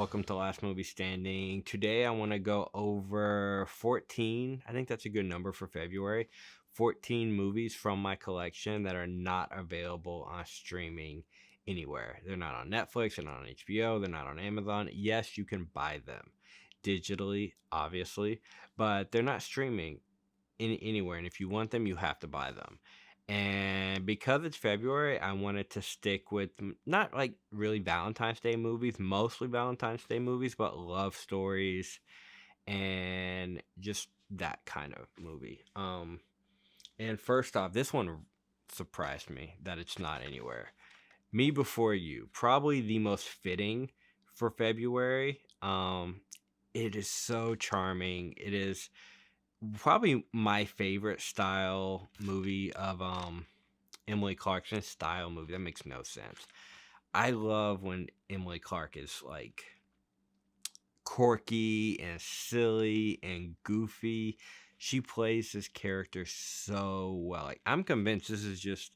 welcome to Last Movie Standing. Today I want to go over 14, I think that's a good number for February, 14 movies from my collection that are not available on streaming anywhere. They're not on Netflix, they're not on HBO, they're not on Amazon. Yes, you can buy them digitally, obviously, but they're not streaming anywhere. And if you want them, you have to buy them. And because it's February, I wanted to stick with not like really Valentine's Day movies, mostly Valentine's Day movies, but love stories and just that kind of movie. And first off, this one surprised me that it's not anywhere. Me Before You, probably the most fitting for February. It is so charming. It is probably my favorite style movie of Emily Clark's style movie. That makes no sense. I love when Emily Clark is like quirky and silly and goofy. She plays this character so well. Like I'm convinced this is just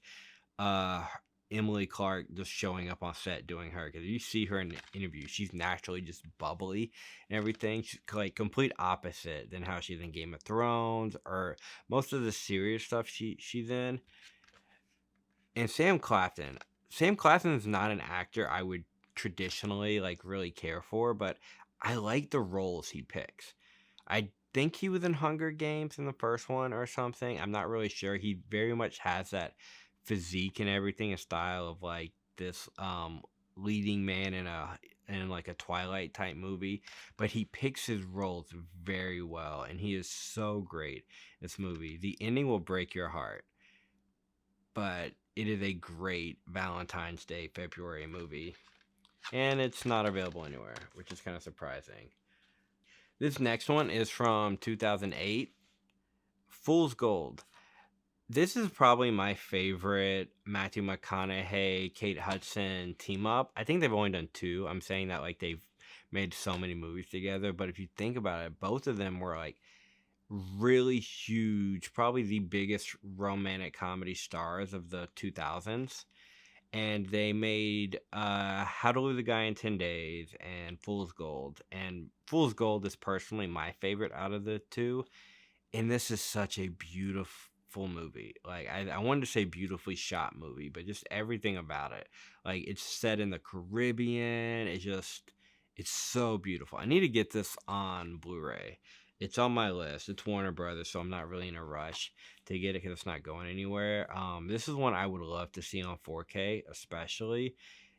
uh Emily Clark just showing up on set doing her, because you see her in the interview, she's naturally just bubbly and everything. She's like complete opposite than how she's in Game of Thrones or most of the serious stuff she's in. And Sam Claflin is not an actor I would traditionally like really care for, but I like the roles he picks. I think he was in Hunger Games in the first one or something. I'm not really sure. He very much has that physique and everything, a style of like this leading man in like a Twilight type movie, but he picks his roles very well and he is so great in this movie. The ending will break your heart, but it is a great Valentine's Day February movie, and it's not available anywhere, which is kind of surprising. This next one is from 2008, Fool's Gold. This is probably my favorite Matthew McConaughey, Kate Hudson team up. I think they've only done two. I'm saying that like they've made so many movies together, but if you think about it, both of them were like really huge, probably the biggest romantic comedy stars of the 2000s. And they made How to Lose a Guy in 10 Days and Fool's Gold. And Fool's Gold is personally my favorite out of the two. And this is such a beautiful movie. Like, I wanted to say beautifully shot movie, but just everything about it. Like, it's set in the Caribbean. It's so beautiful. I need to get this on Blu-ray. It's on my list. It's Warner Brothers, so I'm not really in a rush to get it because it's not going anywhere. This is one I would love to see on 4K, especially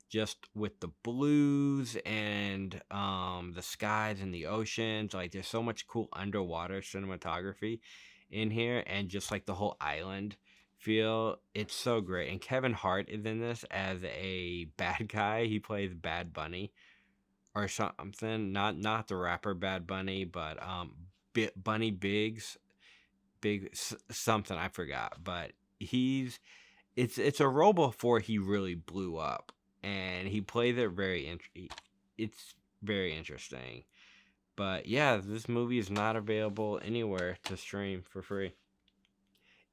just with the blues and the skies and the oceans. Like there's so much cool underwater cinematography in here, and just like the whole island feel. It's so great. And Kevin Hart is in this as a bad guy. He plays Bad Bunny or something. Not the rapper Bad Bunny, but Bunny Biggs, something I forgot. But it's a role before he really blew up, and he played it it's very interesting. But yeah, this movie is not available anywhere to stream for free.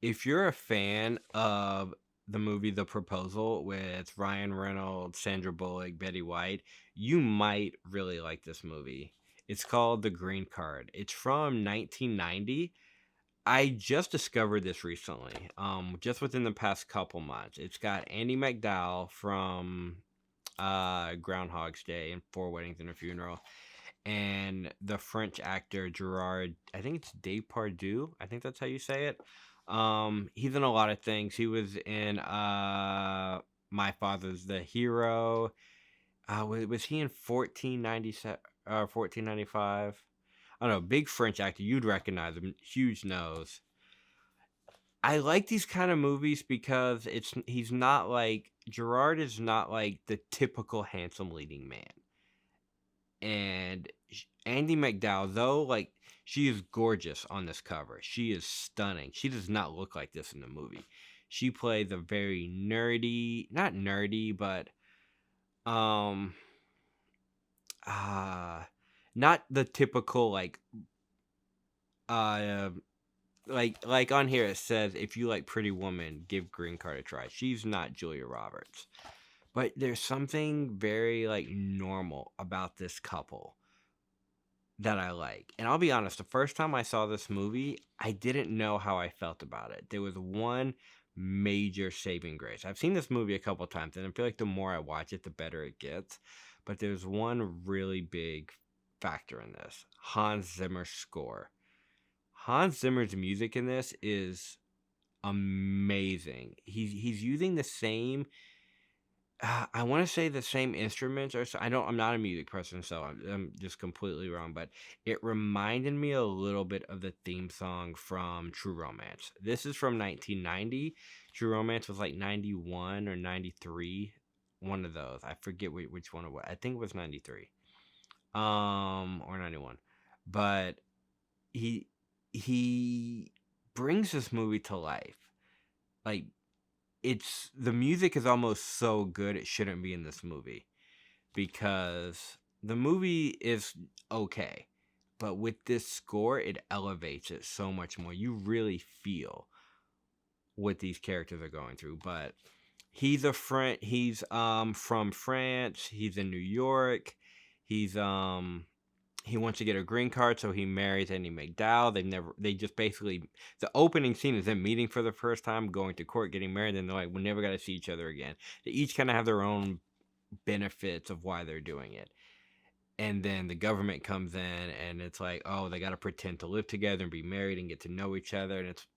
If you're a fan of the movie The Proposal with Ryan Reynolds, Sandra Bullock, Betty White, you might really like this movie. It's called The Green Card. It's from 1990. I just discovered this recently, just within the past couple months. It's got Andy McDowell from Groundhog's Day and Four Weddings and a Funeral, and the French actor Gerard. I think it's Depardieu. I think that's how you say it. He's in a lot of things. He was in My Father's the Hero. Was he in 1497 or 1495? I don't know, big French actor. You'd recognize him. Huge nose. I like these kind of movies because he's not like Gerard is not like the typical handsome leading man. And Andy McDowell, though, like she is gorgeous on this cover. She is stunning. She does not look like this in the movie. She plays a very nerdy, not nerdy, but um uh not the typical uh like on here it says if you like Pretty Woman, give Green Card a try. She's not Julia Roberts, But there's something very like normal about this couple that I like. And I'll be honest, the first time I saw this movie, I didn't know how I felt about it. There was one major saving grace. I've seen this movie a couple times, and I feel like the more I watch it, the better it gets. But there's one really big factor in this: Hans Zimmer's score. Hans Zimmer's music in this is amazing. He's using the same I want to say the same instruments or so. I don't. I'm not a music person, so I'm just completely wrong. But it reminded me a little bit of the theme song from True Romance. This is from 1990. True Romance was like 91 or 93. One of those. I forget which one it was. I think it was 93. Or 91. But he he brings this movie to life. Like, it's the music is almost so good it shouldn't be in this movie, because the movie is okay, but with this score it elevates it so much more. You really feel what these characters are going through. But he's from France. He's in New York. He's he wants to get a green card, so he marries Annie McDowell. They just basically, the opening scene is them meeting for the first time, going to court, getting married, and they're like, we never got to see each other again. They each kind of have their own benefits of why they're doing it. And then the government comes in, and it's like, oh, they got to pretend to live together and be married and get to know each other. And it's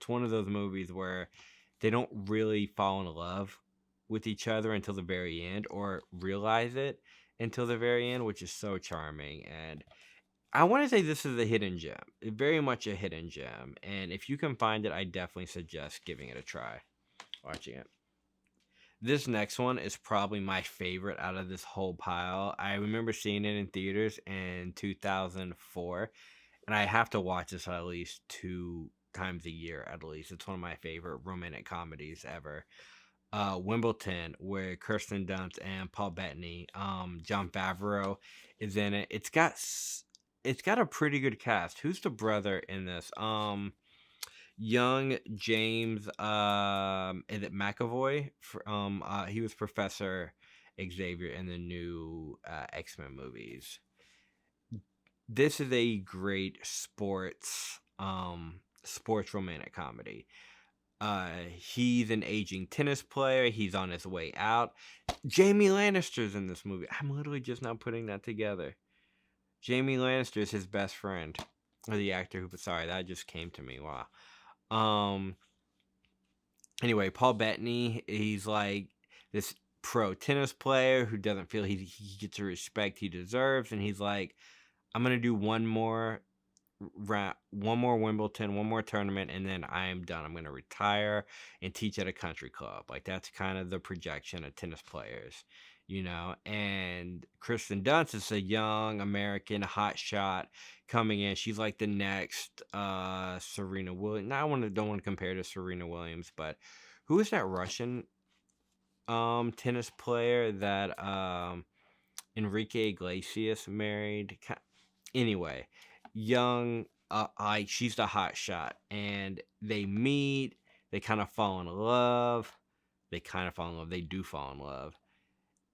one of those movies where they don't really fall in love with each other until the very end, or realize it until the very end, which is so charming. And I want to say this is a hidden gem, very much a hidden gem. And if you can find it, I definitely suggest giving it a try, watching it. This next one is probably my favorite out of this whole pile. I remember seeing it in theaters in 2004, and I have to watch this at least two times a year at least. It's one of my favorite romantic comedies ever. Wimbledon, where Kirsten Dunst and Paul Bettany, John Favreau is in it. It's got a pretty good cast. Who's the brother in this? Young James, is it McAvoy? He was Professor Xavier in the new X-Men movies. This is a great sports romantic comedy. He's an aging tennis player. He's on his way out. Jamie Lannister's in this movie. I'm literally just now putting that together. Jamie Lannister is his best friend, or the actor who. Sorry, that just came to me. Wow. Um. Anyway, Paul Bettany, he's like this pro tennis player who doesn't feel he gets the respect he deserves, and he's like, I'm gonna do one more Wimbledon, one more tournament, and then I'm done. I'm gonna retire and teach at a country club. Like, that's kind of the projection of tennis players. And Kristen Dunst is a young American hotshot coming in. She's like the next Serena Williams. Now, don't want to compare to Serena Williams, but who is that Russian tennis player that Enrique Iglesias married? Anyway, young, she's the hot shot, and they meet. They kind of fall in love. They do fall in love,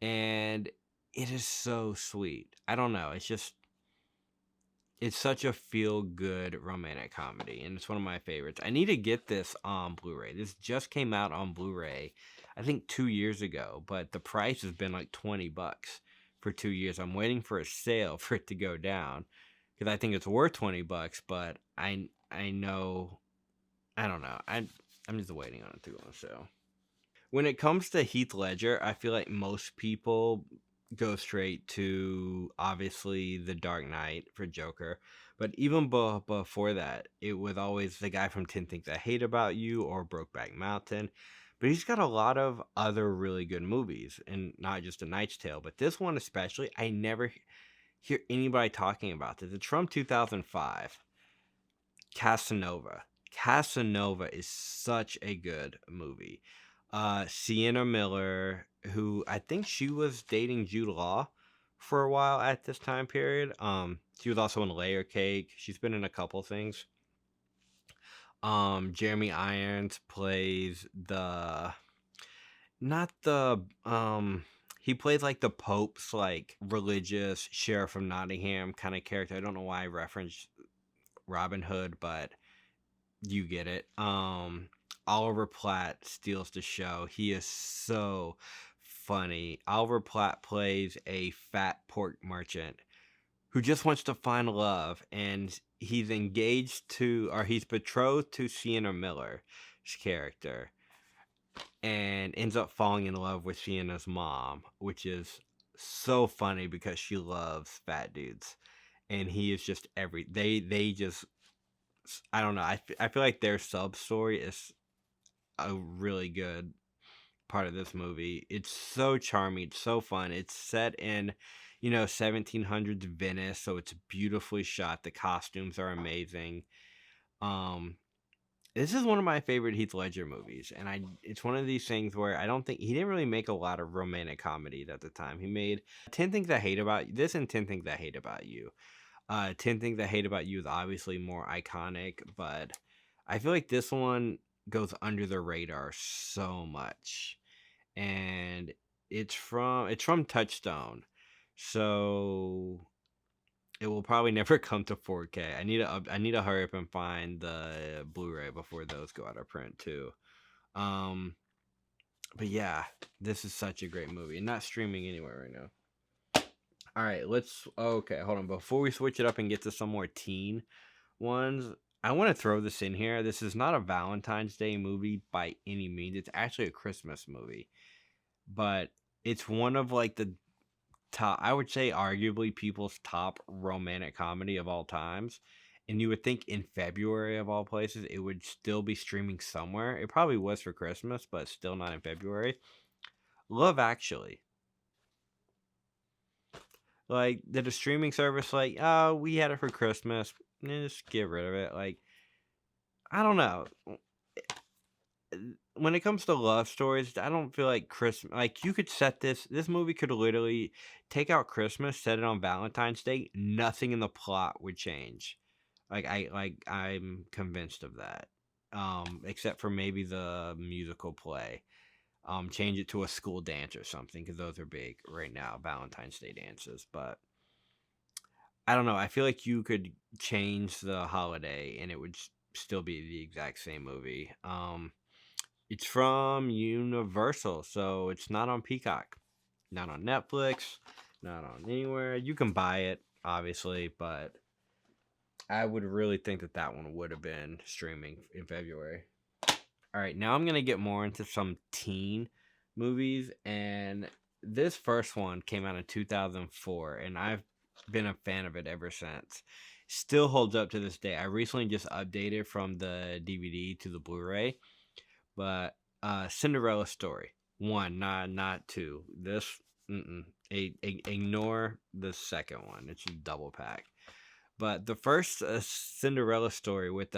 and it is so sweet. I don't know. It's such a feel good romantic comedy, and it's one of my favorites. I need to get this on Blu-ray. This just came out on Blu-ray, I think 2 years ago, but the price has been like $20 for 2 years. I'm waiting for a sale for it to go down, because I think it's worth $20, but I know, I don't know. I'm just waiting on it to go on sale. When it comes to Heath Ledger, I feel like most people go straight to obviously The Dark Knight for Joker, but even before that, it was always the guy from 10 Things I Hate About You or Brokeback Mountain. But he's got a lot of other really good movies, and not just A Knight's Tale, but this one especially, I never hear anybody talking about this. It's from 2005. Casanova. Casanova is such a good movie. Sienna Miller, who I think she was dating Jude Law for a while at this time period. She was also in Layer Cake. She's been in a couple things. Jeremy Irons plays Not the he plays like the Pope's like religious sheriff of Nottingham kind of character. I don't know why I referenced Robin Hood, but you get it. Oliver Platt steals the show. He is so funny. Oliver Platt plays a fat pork merchant who just wants to find love, and he's engaged to, or he's betrothed to Sienna Miller's character, and ends up falling in love with Sienna's mom, which is so funny because she loves fat dudes, and he is just they just, I don't know. I feel like their sub story is a really good part of this movie. It's so charming, it's so fun. It's set in, 1700s Venice, so it's beautifully shot. The costumes are amazing. Um, this is one of my favorite Heath Ledger movies, and it's one of these things where I don't think he didn't really make a lot of romantic comedies at the time. He made 10 Things I Hate About This and 10 Things I Hate About You. 10 Things I Hate About You is obviously more iconic, but I feel like this one goes under the radar so much. And it's from Touchstone. So it will probably never come to 4K. I need to hurry up and find the Blu-ray before those go out of print too. Um but yeah, this is such a great movie and not streaming anywhere right now. All right, okay, hold on. Before we switch it up and get to some more teen ones, I want to throw this in here. This is not a Valentine's Day movie by any means. It's actually a Christmas movie. But it's one of like the top, I would say arguably people's top romantic comedy of all times. And you would think in February of all places it would still be streaming somewhere. It probably was for Christmas, but still not in February. Love Actually. Like, did a streaming service like, oh, we had it for Christmas, just get rid of it? Like, I don't know. When it comes to love stories, I don't feel like Christmas. Like, you could set this movie could literally take out Christmas, set it on Valentine's Day. Nothing in the plot would change. I'm convinced of that. Except for maybe the musical play. Change it to a school dance or something, because those are big right now, Valentine's Day dances. But I don't know. I feel like you could change the holiday and it would still be the exact same movie. It's from Universal, so it's not on Peacock, not on Netflix, not on anywhere. You can buy it, obviously, but I would really think that one would have been streaming in February. All right, now I'm going to get more into some teen movies, and this first one came out in 2004, and I've been a fan of it ever since. Still holds up to this day. I recently just updated from the DVD to the Blu-ray, but Cinderella Story 1, not 2. This, ignore the second one. It's a double pack. But the first Cinderella Story with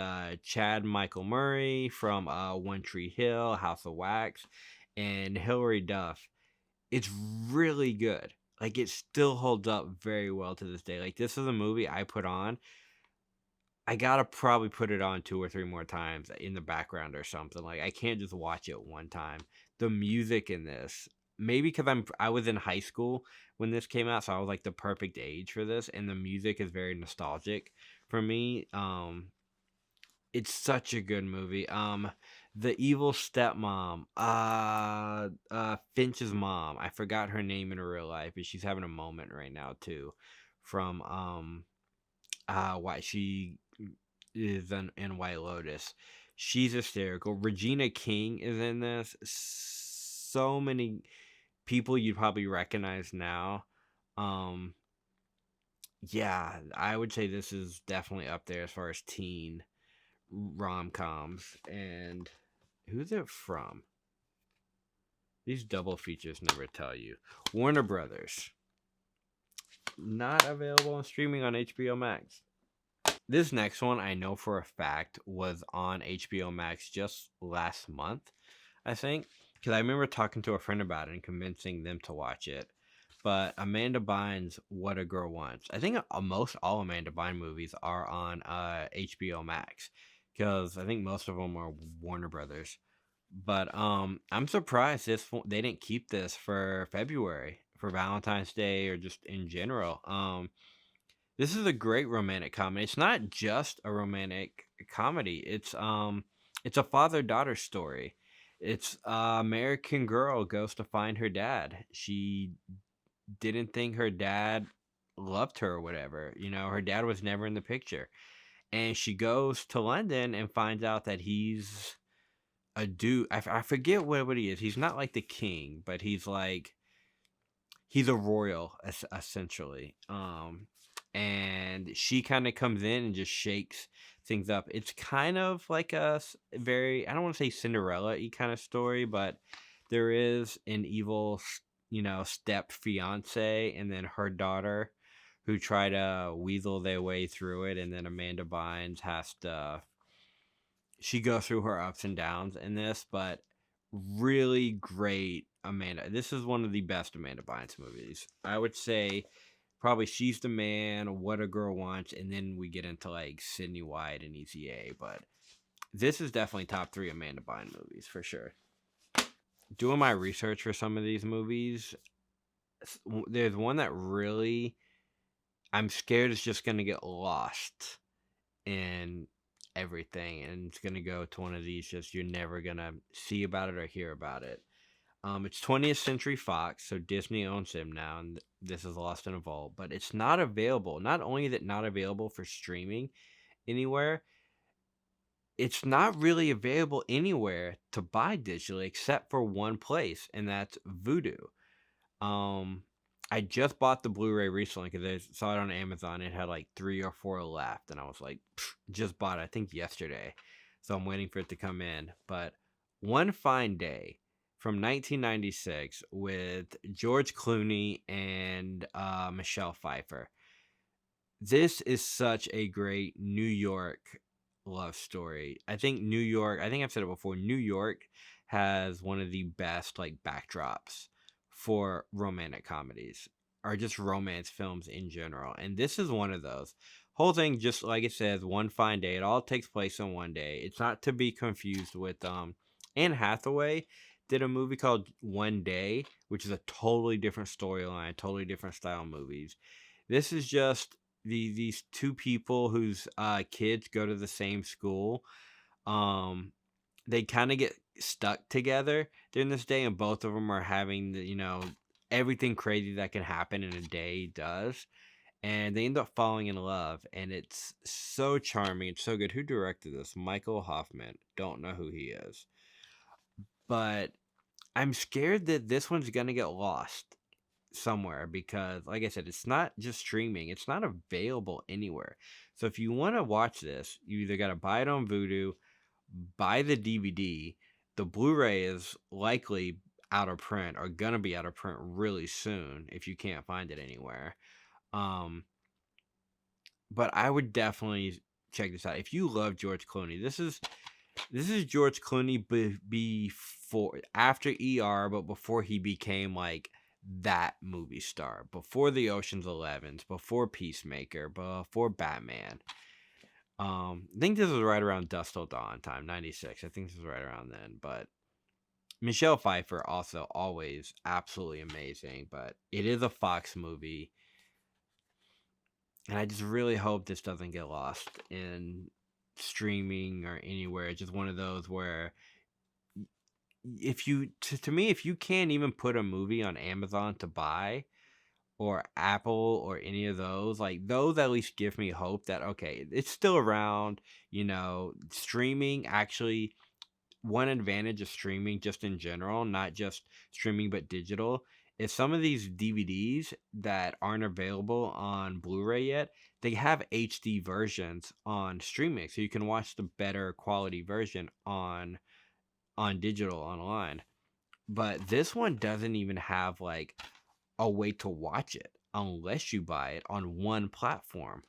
Chad Michael Murray from One Tree Hill, House of Wax, and Hilary Duff, it's really good. Like, it still holds up very well to this day. Like, this is a movie I put on. I gotta probably put it on 2 or 3 more times in the background or something. Like, I can't just watch it one time. The music in this, maybe because I was in high school when this came out, so I was like the perfect age for this, and the music is very nostalgic for me. It's such a good movie. The evil stepmom, Finch's mom. I forgot her name in real life, but she's having a moment right now too. From why she is in White Lotus. She's hysterical. Regina King is in this. So many people you'd probably recognize now. Yeah, I would say this is definitely up there as far as teen rom-coms. And who's it from? These double features never tell you. Warner Brothers. Not available on streaming on HBO Max. This next one I know for a fact was on HBO Max just last month, I think. Because I remember talking to a friend about it and convincing them to watch it. But Amanda Bynes' What a Girl Wants. I think most all Amanda Bynes movies are on HBO Max. Because I think most of them are Warner Brothers. But I'm surprised they didn't keep this for February for Valentine's Day or just in general. This is a great romantic comedy. It's not just a romantic comedy. It's a father-daughter story. It's a American girl goes to find her dad. She didn't think her dad loved her or whatever. You know, her dad was never in the picture. And she goes to London and finds out that he's a dude. I forget what he is. He's not like the king, but he's a royal essentially. And she kind of comes in and just shakes things up. It's kind of like very, I don't want to say Cinderella-y kind of story, but there is an evil, step fiance and then her daughter who try to weasel their way through it, and then Amanda Bynes has to she goes through her ups and downs in this, but really great Amanda. This is one of the best Amanda Bynes movies. I would say probably She's the Man, What a Girl Wants, and then we get into like Sydney White and Easy A. But this is definitely top three Amanda Bynes movies for sure. Doing my research for some of these movies, there's one that really I'm scared is just gonna get lost in everything, and it's gonna go to one of these just you're never gonna see about it or hear about it. It's 20th Century Fox, so Disney owns them now, and this is Lost in a Vault. But it's not available. Not only is it not available for streaming anywhere, it's not really available anywhere to buy digitally except for one place, and that's Vudu. Um, I just bought the Blu-ray recently because I saw it on Amazon. It had like 3 or 4 left, and I was like, just bought it, I think yesterday. So I'm waiting for it to come in. But One Fine Day from 1996 with George Clooney and Michelle Pfeiffer. This is such a great New York love story. I think New York, I think I've said it before, New York has one of the best like backdrops for romantic comedies or just romance films in general. And this is one of those. Whole thing just like it says, one fine day. It all takes place in one day. It's not to be confused with Anne Hathaway did a movie called One Day, which is a totally different storyline, totally different style movies. This is just these two people whose kids go to the same school. Um, they kind of get stuck together during this day, and both of them are having everything crazy that can happen in a day does, and they end up falling in love, and it's so charming. It's so good. Who directed this? Michael Hoffman. Don't know who he is, but I'm scared that this one's gonna get lost somewhere because like I said, it's not just streaming, it's not available anywhere. So if you want to watch this, you either got to buy it on Vudu, buy the DVD. The Blu-ray is likely out of print or gonna be out of print really soon if you can't find it anywhere. um but I would definitely check this out if you love George Clooney. This is George Clooney before, after ER, but before he became like that movie star, before the Ocean's 11s, before Peacemaker, before Batman. I think this was right around Dust Till Dawn time, 96. I think this was right around then. But Michelle Pfeiffer also always absolutely amazing. But it is a Fox movie, and I just really hope this doesn't get lost in streaming or anywhere. It's just one of those where if you to me if you can't even put a movie on Amazon to buy or Apple or any of those, like those at least give me hope that okay, it's still around. Streaming actually, one advantage of streaming just in general, not just streaming but digital, is some of these DVDs that aren't available on Blu-ray yet, they have HD versions on streaming, so you can watch the better quality version on digital online. But this one doesn't even have like a way to watch it unless you buy it on one platform.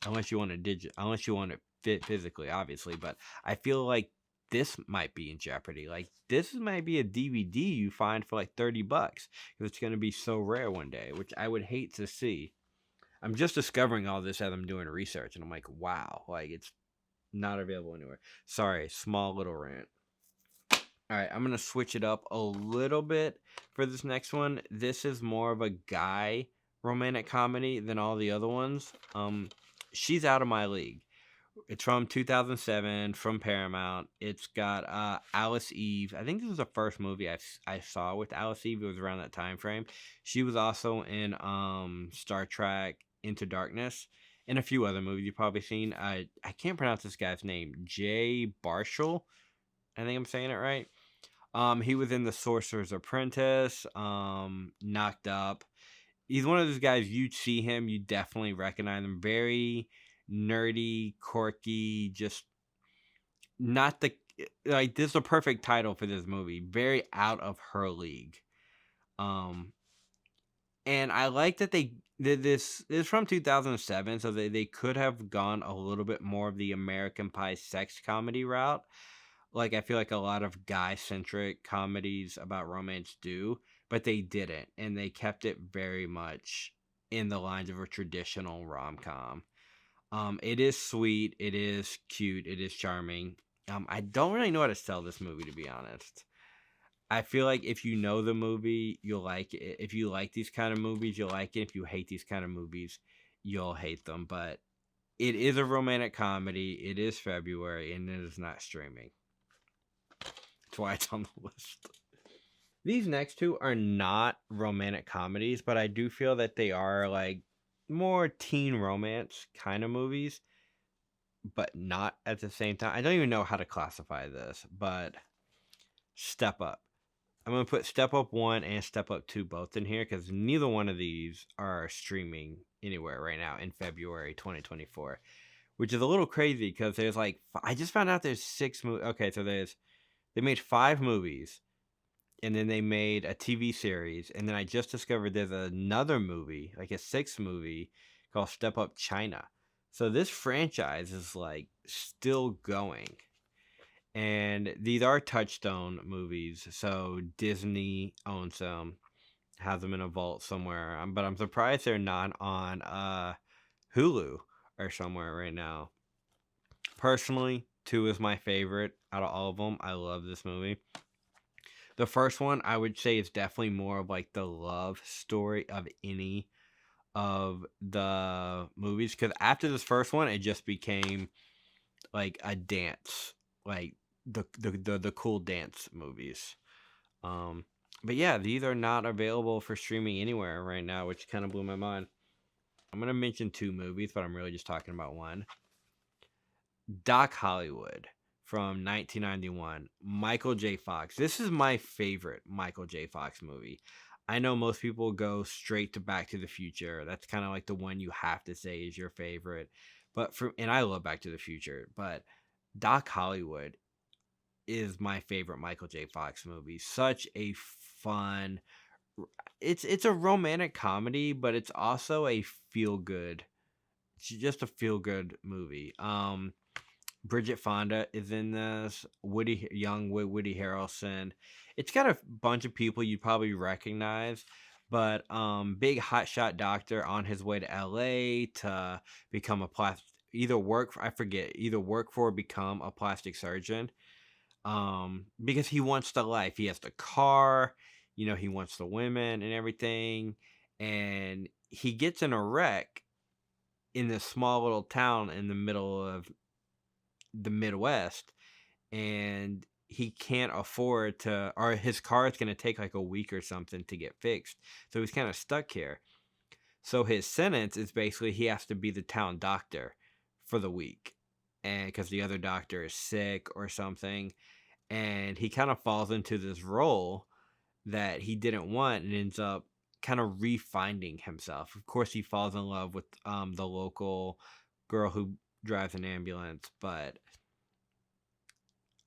Unless you want it fit physically, obviously. But I feel like this might be in jeopardy. Like this might be a DVD you find for like $30 because it's gonna be so rare one day, which I would hate to see. I'm just discovering all this as I'm doing research, and I'm like, wow, like it's not available anywhere. Sorry, small little rant. All right, I'm gonna switch it up a little bit for this next one. This is more of a guy romantic comedy than all the other ones. She's Out of My League. It's from 2007 from Paramount. It's got Alice Eve. I think this was the first movie I saw with Alice Eve. It was around that time frame. She was also in Star Trek Into Darkness and a few other movies you've probably seen. I can't pronounce this guy's name. Jay Barshall. I think I'm saying it right. He was in The Sorcerer's Apprentice, Knocked Up. He's one of those guys, you'd see him, you definitely recognize him. Very nerdy, quirky, just not the like this is the perfect title for this movie. Very out of her league. Um and I like that they did this is from 2007, so they could have gone a little bit more of the American Pie sex comedy route. Like I feel like a lot of guy centric comedies about romance do, but they didn't, and they kept it very much in the lines of a traditional rom com. It is sweet, it is cute, it is charming. I don't really know how to sell this movie, to be honest. I feel like if you know the movie, you'll like it. If you like these kind of movies, you'll like it. If you hate these kind of movies, you'll hate them. But it is a romantic comedy. It is February, and it is not streaming. That's why it's on the list. These next two are not romantic comedies, but I do feel that they are like more teen romance kind of movies, but not at the same time. I don't even know how to classify this, but Step Up. I'm going to put Step Up 1 and Step Up 2 both in here because neither one of these are streaming anywhere right now in February 2024, which is a little crazy because there's like, I just found out there's 6 movies. Okay, so they made 5 movies and then they made a TV series. And then I just discovered there's another movie, like a 6th movie called Step Up China. So this franchise is like still going. And these are Touchstone movies, so Disney owns them, has them in a vault somewhere. But I'm surprised they're not on Hulu or somewhere right now. Personally, 2 is my favorite out of all of them. I love this movie. The first one, I would say, is definitely more of like the love story of any of the movies. Because after this first one, it just became like a dance, like the cool dance movies. But yeah, these are not available for streaming anywhere right now, which kind of blew my mind. I'm gonna mention 2 movies, but I'm really just talking about one. Doc Hollywood from 1991. Michael J. Fox. This is my favorite Michael J. Fox movie. I know most people go straight to Back to the Future. That's kind of like the one you have to say is your favorite. And I love Back to the Future, but Doc Hollywood is my favorite Michael J. Fox movie. Such a fun. It's a romantic comedy, but it's also a feel good. It's just a feel good movie. Bridget Fonda is in this. Woody Harrelson. It's got a bunch of people you'd probably recognize, but big hotshot doctor on his way to LA to become a plastic either work for or become a plastic surgeon. Because he wants the life. He has the car, he wants the women and everything, and he gets in a wreck in this small little town in the middle of the Midwest, and he can't afford to, or his car is going to take like a week or something to get fixed. So he's kind of stuck here. So his sentence is basically he has to be the town doctor for the week. And because the other doctor is sick or something. And he kind of falls into this role that he didn't want and ends up kind of refinding himself. Of course, he falls in love with the local girl who drives an ambulance, but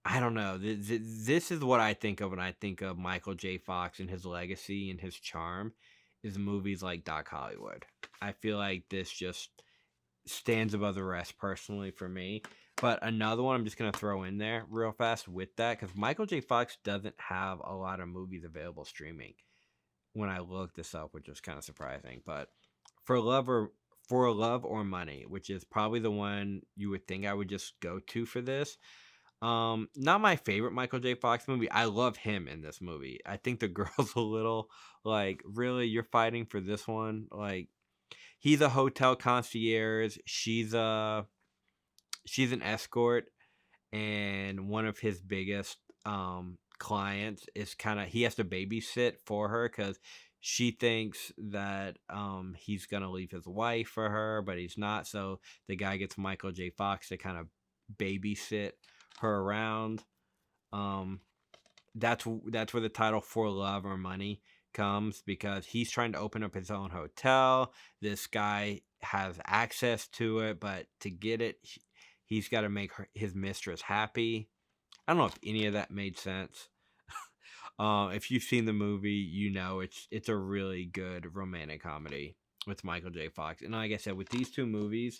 I don't know. This is what I think of when I think of Michael J. Fox and his legacy and his charm is movies like Doc Hollywood. I feel like this just stands above the rest personally for me. But another one I'm just going to throw in there real fast with that because Michael J. Fox doesn't have a lot of movies available streaming when I looked this up, which was kind of surprising. But for love or money, which is probably the one you would think I would just go to for this. Not my favorite Michael J. Fox movie. I love him in this movie. I think the girl's a little like, really, you're fighting for this one? Like, he's a hotel concierge. She's an escort, and one of his biggest clients is kind of he has to babysit for her because she thinks that he's gonna leave his wife for her, but he's not. So the guy gets Michael J. Fox to kind of babysit her around. um that's where the title For Love or Money comes, because he's trying to open up his own hotel. This guy has access to it, but to get it, he's got to make his mistress happy. I don't know if any of that made sense. If you've seen the movie, you know it's a really good romantic comedy with Michael J. Fox. And like I said, with these two movies,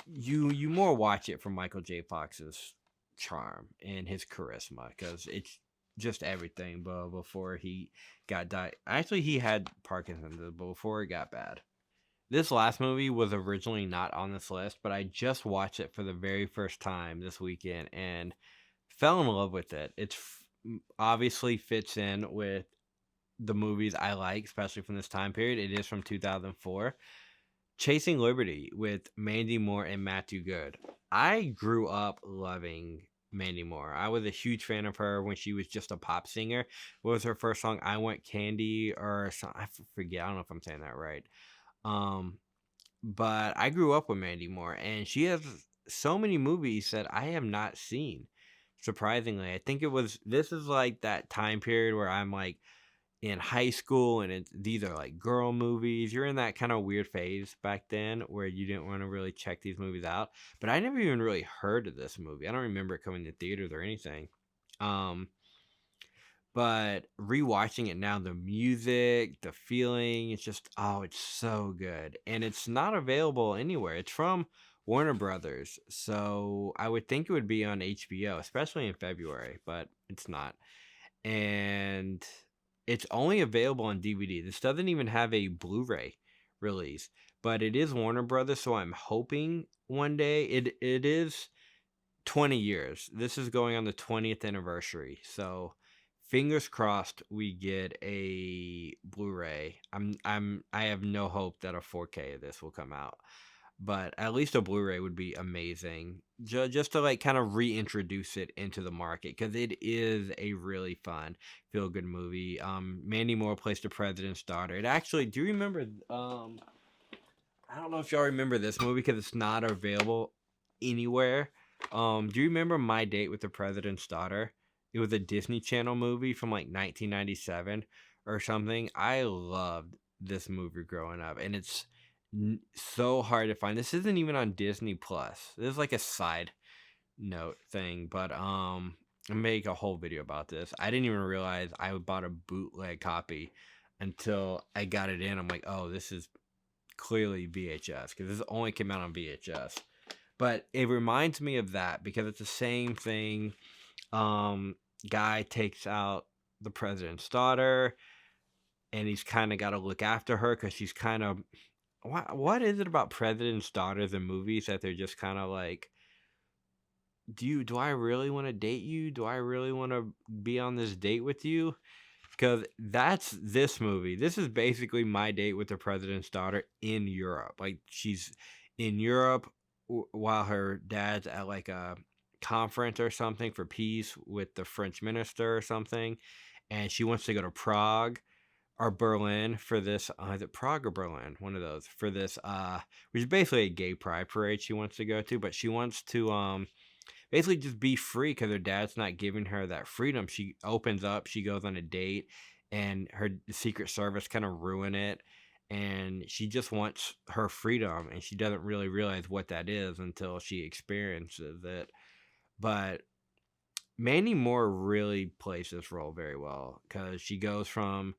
you more watch it for Michael J. Fox's charm and his charisma, because it's just everything. But before he got died, actually he had Parkinson's, but before it got bad. This last movie was originally not on this list, but I just watched it for the very first time this weekend and fell in love with it. Obviously fits in with the movies I like, especially from this time period. It is from 2004. Chasing Liberty with Mandy Moore and Matthew Good. I grew up loving Mandy Moore. I was a huge fan of her when she was just a pop singer. What was her first song? I Want Candy or something. I forget. I don't know if I'm saying that right. Um, but I grew up with Mandy Moore, and she has so many movies that I have not seen. Surprisingly, I think this is like that time period where I'm like in high school, and these are like girl movies. You're in that kind of weird phase back then where you didn't want to really check these movies out. But I never even really heard of this movie. I don't remember it coming to theaters or anything. Um, but rewatching it now, the music, the feeling, it's just, oh, it's so good. And it's not available anywhere. It's from Warner Brothers. So I would think it would be on HBO, especially in February, but it's not. And it's only available on DVD. This doesn't even have a Blu-ray release, but it is Warner Brothers, so I'm hoping one day it is 20 years. This is going on the 20th anniversary. So fingers crossed we get a Blu-ray. I have no hope that a 4K of this will come out, but at least a Blu-ray would be amazing. Just to like kind of reintroduce it into the market, because it is a really fun feel-good movie. Mandy Moore plays the president's daughter. It actually, do you remember? I don't know if y'all remember this movie because it's not available anywhere. Do you remember My Date with the President's Daughter? It was a Disney Channel movie from like 1997 or something. I loved this movie growing up, and it's so hard to find. This isn't even on Disney Plus. This is like a side note thing, but I make a whole video about this. I didn't even realize I bought a bootleg copy until I got it in. I'm like, oh, this is clearly VHS, because this only came out on VHS. But it reminds me of that because it's the same thing. Guy takes out the president's daughter, and he's kind of got to look after her because she's kind of, what is it about presidents' daughters in movies that they're just kind of like, do I really want to date you? Do I really want to be on this date with you? Because that's this movie. This is basically My Date with the President's Daughter in Europe. Like, she's in Europe while her dad's at like a conference or something for peace with the French minister or something, and she wants to go to Prague or Berlin for this. Is it Prague or Berlin? One of those for this. Which is basically a gay pride parade she wants to go to, but she wants to basically just be free because her dad's not giving her that freedom. She opens up, she goes on a date, and her Secret Service kind of ruin it. And she just wants her freedom, and she doesn't really realize what that is until she experiences it. But Mandy Moore really plays this role very well, because she goes from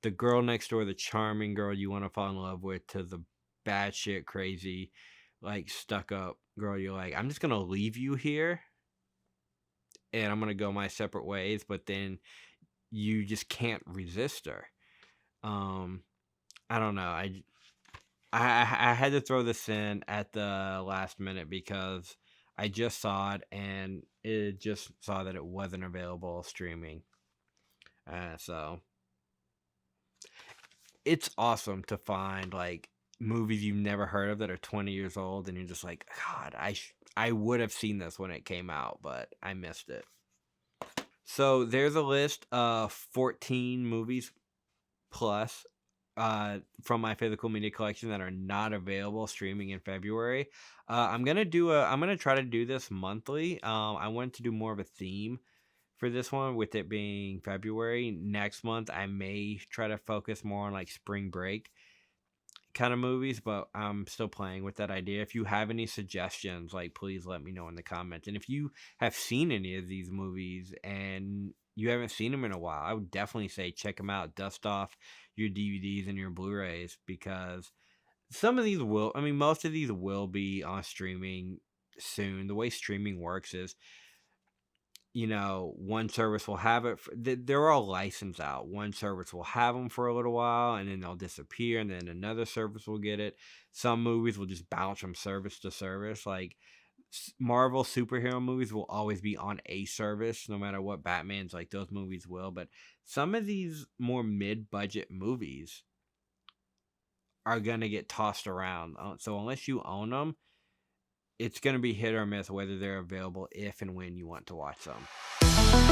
the girl next door, the charming girl you want to fall in love with, to the batshit crazy, like stuck up girl you're like, I'm just gonna leave you here and I'm gonna go my separate ways, but then you just can't resist her. I don't know. I had to throw this in at the last minute because I just saw it, and it just saw that it wasn't available streaming. So it's awesome to find like movies you've never heard of that are 20 years old, and you're just like, God, I would have seen this when it came out, but I missed it. So there's a list of 14 movies plus from my physical media collection that are not available streaming in February. I'm gonna try to do this monthly. I wanted to do more of a theme for this one, with it being February. Next month I may try to focus more on like spring break kind of movies, but I'm still playing with that idea. If you have any suggestions, like, please let me know in the comments. And if you have seen any of these movies and you haven't seen them in a while, I would definitely say check them out. Dust off your DVDs and your Blu-rays, because some of these will, I mean, most of these will be on streaming soon. The way streaming works is, one service will have it. They're all licensed out. One service will have them for a little while, and then they'll disappear, and then another service will get it. Some movies will just bounce from service to service. Like Marvel superhero movies will always be on a service, no matter what. Batman's, like, those movies will. But some of these more mid-budget movies are gonna get tossed around. So unless you own them, it's gonna be hit or miss whether they're available if and when you want to watch them.